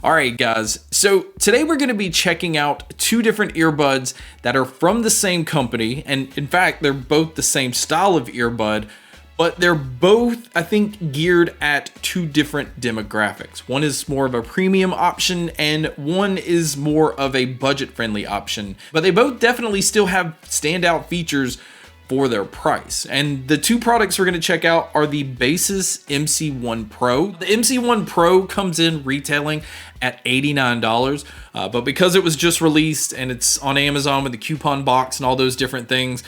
All right, guys. So today we're going to be checking out two different earbuds that are from the same company. And in fact, they're both the same style of earbud, but they're both, I think, geared at two different demographics. One is more of a premium option and one is more of a budget-friendly option. But they both definitely still have standout features for their price. And the two products we're going to check out are the Baseus MC1 Pro. The MC1 Pro comes in retailing at $89, but because it was just released and it's on Amazon with the coupon box and all those different things,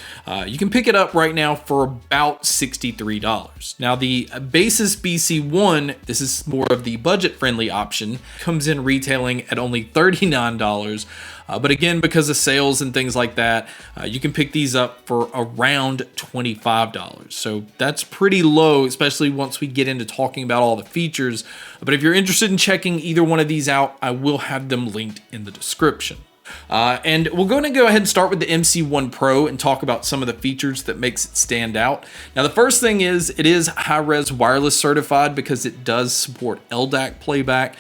you can pick it up right now for about $63. Now the Baseus BC1, this is more of the budget-friendly option, comes in retailing at only $39. But again, because of sales and things like that, you can pick these up for around $25. So that's pretty low, especially once we get into talking about all the features. But if you're interested in checking either one of these out, I will have them linked in the description. And we're going to go ahead and start with the MC1 Pro and talk about some of the features that makes it stand out. Now, the first thing is it is high-res wireless certified because it does support LDAC playback.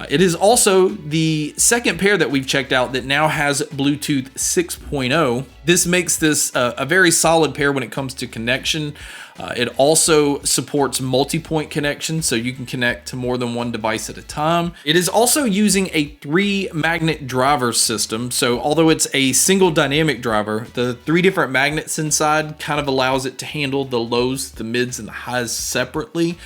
It is also the second pair that we've checked out that now has Bluetooth 6.0. This makes this a very solid pair when it comes to connection. It also supports multi-point connection, so you can connect to more than one device at a time. It is also using a 3-magnet driver system, so although it's a single dynamic driver, the 3 different magnets inside kind of allows it to handle the lows, the mids, and the highs separately.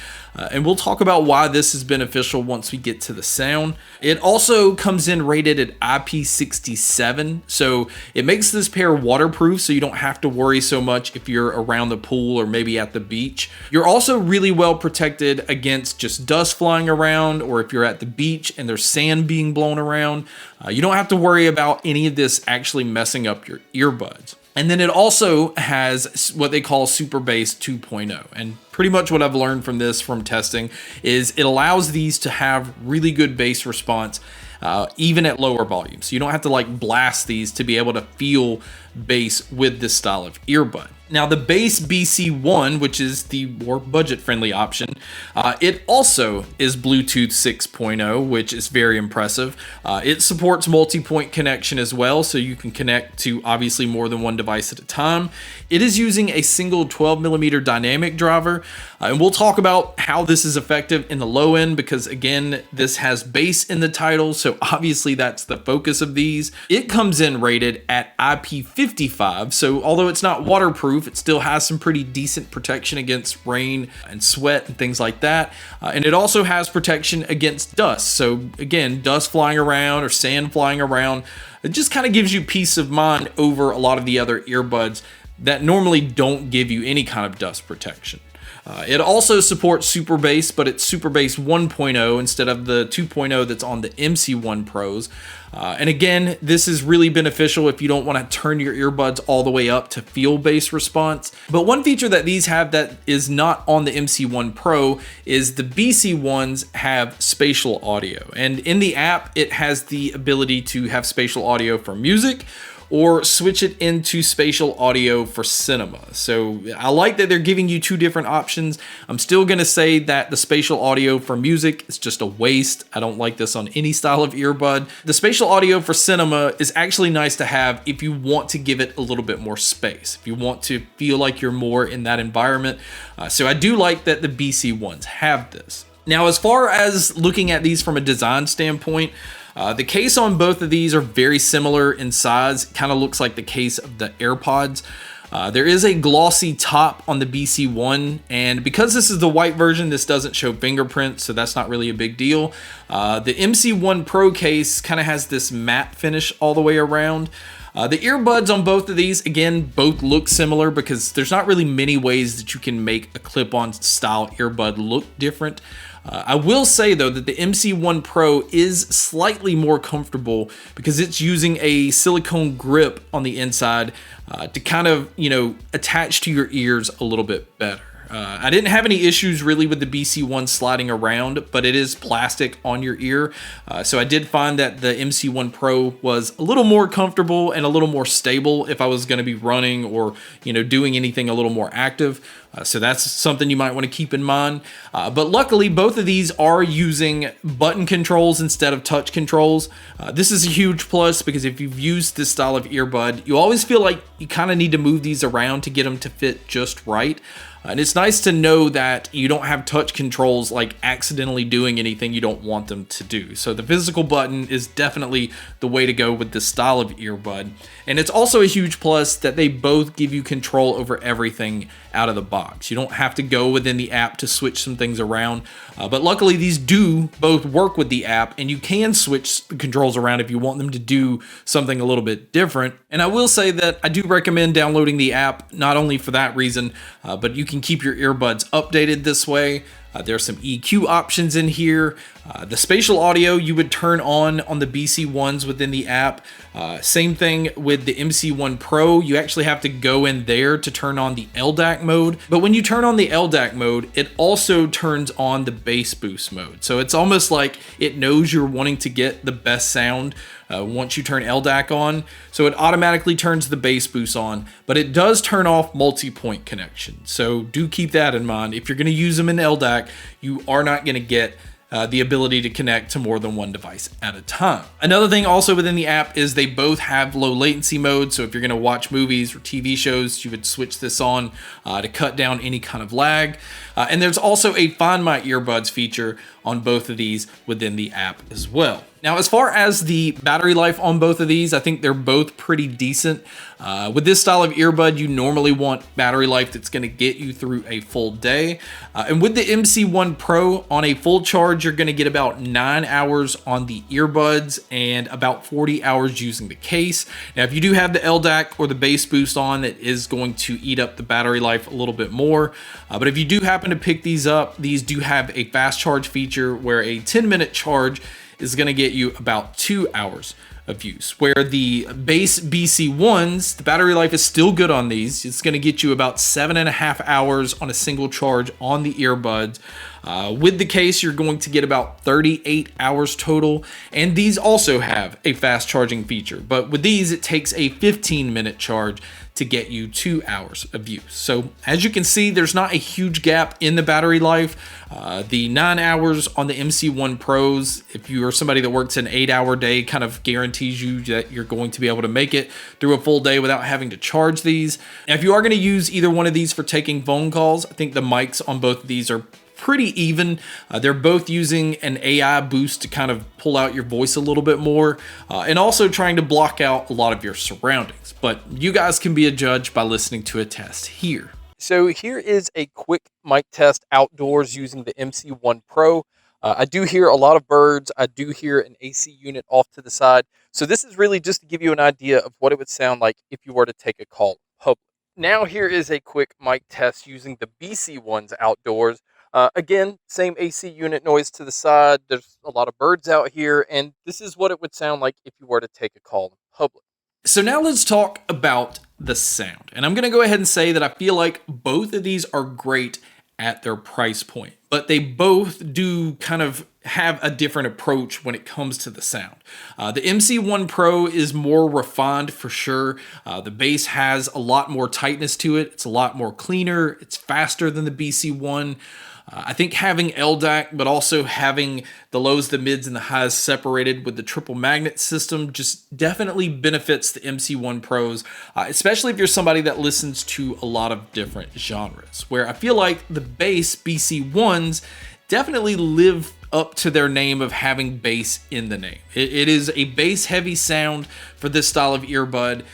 And we'll talk about why this is beneficial once we get to the sound. It also comes in rated at IP67, so it makes this pair waterproof, so you don't have to worry so much if you're around the pool or maybe at the beach. You're also really well protected against just dust flying around, or if you're at the beach and there's sand being blown around. You don't have to worry about any of this actually messing up your earbuds. And then it also has what they call Super Bass 2.0. And pretty much what I've learned from this from testing is it allows these to have really good bass response even at lower volumes. So you don't have to like blast these to be able to feel bass with this style of earbud. Now the Baseus BC1, which is the more budget-friendly option, it also is Bluetooth 6.0, which is very impressive. It supports multi-point connection as well, so you can connect to obviously more than one device at a time. It is using a single 12mm dynamic driver, and we'll talk about how this is effective in the low end because again, this has bass in the title, so obviously that's the focus of these. It comes in rated at IP55, so although it's not waterproof, it still has some pretty decent protection against rain and sweat and things like that. And it also has protection against dust. So again, dust flying around or sand flying around, it just kind of gives you peace of mind over a lot of the other earbuds that normally don't give you any kind of dust protection. It also supports Super Bass, but it's Super Bass 1.0 instead of the 2.0 that's on the MC1 Pros. And again, this is really beneficial if you don't want to turn your earbuds all the way up to feel bass response. But one feature that these have that is not on the MC1 Pro is the BC1s have spatial audio. And in the app, it has the ability to have spatial audio for music or switch it into spatial audio for cinema. So I like that they're giving you two different options. I'm still gonna say that the spatial audio for music is just a waste. I don't like this on any style of earbud. The spatial audio for cinema is actually nice to have if you want to give it a little bit more space, if you want to feel like you're more in that environment. So I do like that the BC1s have this. Now, as far as looking at these from a design standpoint, the case on both of these are very similar in size. Kind of looks like the case of the AirPods. There is a glossy top on the BC1, and because this is the white version, this doesn't show fingerprints, so that's not really a big deal. The MC1 Pro case kind of has this matte finish all the way around. The earbuds on both of these, again, both look similar because there's not really many ways that you can make a clip-on style earbud look different. I will say though that the MC1 Pro is slightly more comfortable because it's using a silicone grip on the inside to kind of, attach to your ears a little bit better. I didn't have any issues really with the BC1 sliding around, but it is plastic on your ear. So I did find that the MC1 Pro was a little more comfortable and a little more stable if I was going to be running or, doing anything a little more active. So that's something you might want to keep in mind. But luckily, both of these are using button controls instead of touch controls. This is a huge plus because if you've used this style of earbud, you always feel like you kind of need to move these around to get them to fit just right. And it's nice to know that you don't have touch controls like accidentally doing anything you don't want them to do. So the physical button is definitely the way to go with this style of earbud. And it's also a huge plus that they both give you control over everything out of the box. You don't have to go within the app to switch some things around. But luckily these do both work with the app, and you can switch the controls around if you want them to do something a little bit different. And I will say that I do recommend downloading the app, not only for that reason, but you can keep your earbuds updated this way. There's some EQ options in here. The spatial audio you would turn on the BC1s within the app. Same thing with the MC1 Pro. You actually have to go in there to turn on the LDAC mode. But when you turn on the LDAC mode, it also turns on the bass boost mode. So it's almost like it knows you're wanting to get the best sound once you turn LDAC on. So it automatically turns the bass boost on, but it does turn off multi-point connection. So do keep that in mind. If you're going to use them in LDAC, you are not going to get the ability to connect to more than one device at a time. Another thing also within the app is they both have low latency mode. So if you're going to watch movies or TV shows, you would switch this on to cut down any kind of lag. And there's also a Find My Earbuds feature on both of these within the app as well. Now, as far as the battery life on both of these, I think they're both pretty decent. With this style of earbud, you normally want battery life that's going to get you through a full day. And with the MC1 Pro, on a full charge, you're going to get about 9 hours on the earbuds and about 40 hours using the case. Now, if you do have the LDAC or the bass boost on, it is going to eat up the battery life a little bit more. But if you do happen to pick these up, these do have a fast charge feature where a 10-minute charge is going to get you about 2 hours of use, where the base BC1s, the battery life is still good on these. It's going to get you about 7.5 hours on a single charge on the earbuds. With the case, you're going to get about 38 hours total, and these also have a fast charging feature, but with these it takes a 15-minute charge to get you 2 hours of use. So as you can see, there's not a huge gap in the battery life. The 9 hours on the MC1 Pros, if you are somebody that works an 8-hour day, kind of guarantees you that you're going to be able to make it through a full day without having to charge these. Now, if you are going to use either one of these for taking phone calls, I think the mics on both of these are pretty even. They're both using an AI boost to kind of pull out your voice a little bit more, and also trying to block out a lot of your surroundings. But you guys can be a judge by listening to a test here. So here is a quick mic test outdoors using the MC1 Pro. I do hear a lot of birds. I do hear an AC unit off to the side. So this is really just to give you an idea of what it would sound like if you were to take a call in public. Now here is a quick mic test using the BC1s outdoors. Again, same AC unit noise to the side. There's a lot of birds out here, and this is what it would sound like if you were to take a call in public. So now let's talk about the sound. And I'm going to go ahead and say that I feel like both of these are great at their price point, but they both do kind of have a different approach when it comes to the sound. The MC1 Pro is more refined for sure. The bass has a lot more tightness to it. It's a lot more cleaner. It's faster than the BC1. I think having LDAC, but also having the lows, the mids, and the highs separated with the triple magnet system just definitely benefits the MC1 Pros, especially if you're somebody that listens to a lot of different genres, where I feel like the bass BC1s definitely live up to their name of having bass in the name. It is a bass heavy sound for this style of earbud.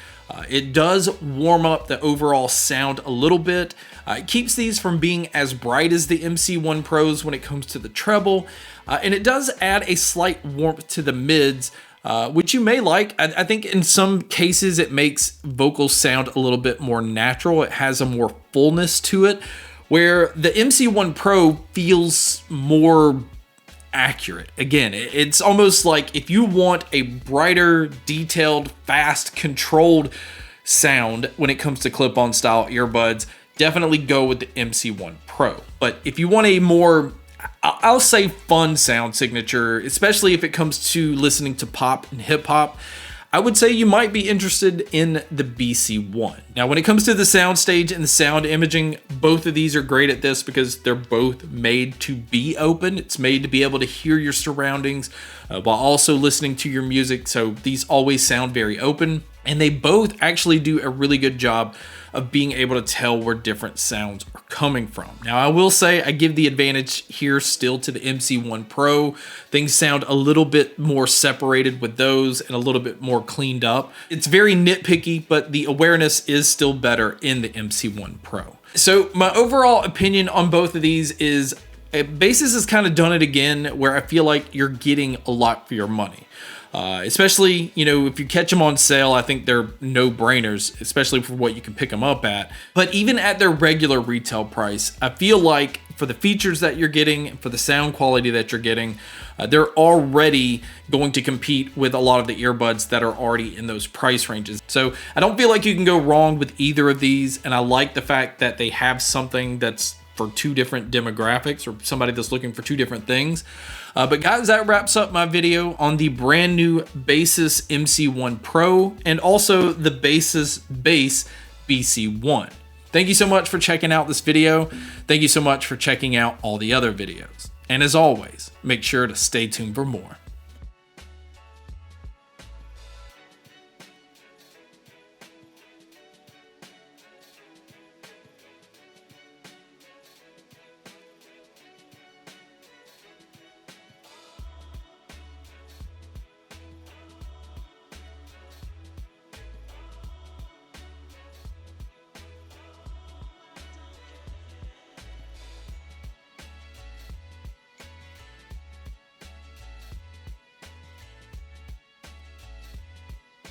It does warm up the overall sound a little bit. It keeps these from being as bright as the MC1 Pros when it comes to the treble. And it does add a slight warmth to the mids, which you may like. I think in some cases it makes vocals sound a little bit more natural. It has a more fullness to it, where the MC1 Pro feels more accurate. Again, it's almost like if you want a brighter, detailed, fast, controlled sound when it comes to clip-on style earbuds, definitely go with the MC1 Pro. But if you want a more, I'll say, fun sound signature, especially if it comes to listening to pop and hip hop, I would say you might be interested in the BC1. Now, when it comes to the soundstage and the sound imaging, both of these are great at this because they're both made to be open. It's made to be able to hear your surroundings while also listening to your music. So these always sound very open, and they both actually do a really good job of being able to tell where different sounds are coming from. Now, I will say I give the advantage here still to the MC1 Pro. Things sound a little bit more separated with those and a little bit more cleaned up. It's very nitpicky, but the awareness is still better in the MC1 Pro. So my overall opinion on both of these is Baseus has kind of done it again, where I feel like you're getting a lot for your money. Especially, you know, if you catch them on sale, I think they're no-brainers, especially for what you can pick them up at. But even at their regular retail price, I feel like for the features that you're getting, for the sound quality that you're getting, they're already going to compete with a lot of the earbuds that are already in those price ranges. So I don't feel like you can go wrong with either of these, and I like the fact that they have something that's for two different demographics, or somebody that's looking for two different things. But guys, that wraps up my video on the brand new Baseus MC1 Pro and also the Baseus Base BC1. Thank you so much for checking out this video. Thank you so much for checking out all the other videos. And as always, make sure to stay tuned for more.